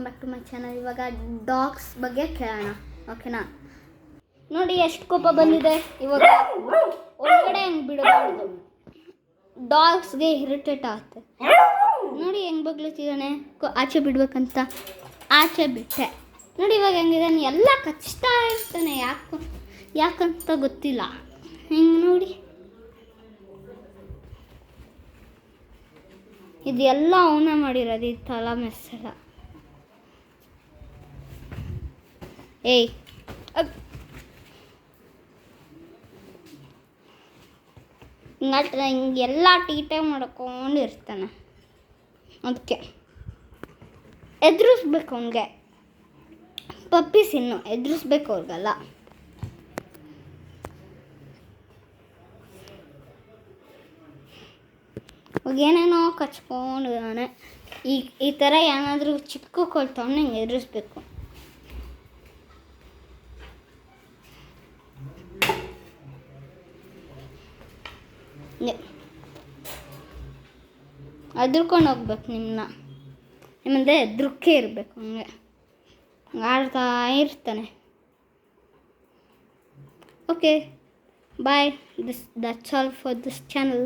Back to my channel. ಇವಾಗ dogs ಬಗ್ಗೆ ಕೇಳೋಣ, ಓಕೆನಾ? ನೋಡಿ ಎಷ್ಟು ಕೋಪ ಬಂದಿದೆ ಇವಾಗ. ಒಳಗಡೆ ಹೆಂಗೆ ಬಿಡಬಾರ್ದು, ಡಾಗ್ಸ್ಗೆ ಇರಿಟೇಟ್ ಆಗುತ್ತೆ. ನೋಡಿ ಹೆಂಗೆ ಬಗ್ಲತ್ತಿದ್ದಾನೆ, ಆಚೆ ಬಿಡ್ಬೇಕಂತ ಆಚೆ ಬಿಟ್ಟೆ. ನೋಡಿ ಇವಾಗ ಹೆಂಗಿದ್ದಾನೆ, ಎಲ್ಲ ಕಚ್ತಾ ಇರ್ತಾನೆ. ಯಾಕಂತ ಗೊತ್ತಿಲ್ಲ. ಹಿಂಗೆ ನೋಡಿ, ಇದೆಲ್ಲ ಅವನೇ ಮಾಡಿರೋದು, ಈ ತಲ ಮೆಸ್ಸೆಲ್ಲ. ಏಯ್ ಹಿಂಗೆಲ್ಲ ಟೀಟೆ ಮಾಡ್ಕೊಂಡಿರ್ತಾನೆ. ಅದಕ್ಕೆ ಎದುರಿಸ್ಬೇಕು ಅವನಿಗೆ. ಪಪ್ಪೀಸ್ ಇನ್ನು ಎದುರಿಸ್ಬೇಕು ಅವ್ರಿಗೆಲ್ಲ. ಏನೇನೋ ಕಚ್ಕೊಂಡಿದ್ದಾನೆ. ಈ ಥರ ಏನಾದರೂ ಚಿಕ್ಕ ಕೊಳ್ತವನ್ನ ಹಿಂಗೆ ಎದುರಿಸ್ಬೇಕು. ಎದ್ರುಕೊಂಡು ಹೋಗ್ಬೇಕು. ನಿಮ್ಮಂದರೆ ಎದ್ರುಕ್ಕೆ ಇರಬೇಕು. ಹಂಗೆ ಆಡ್ತಾ ಇರ್ತಾನೆ. Okay, bye. That's all for this channel.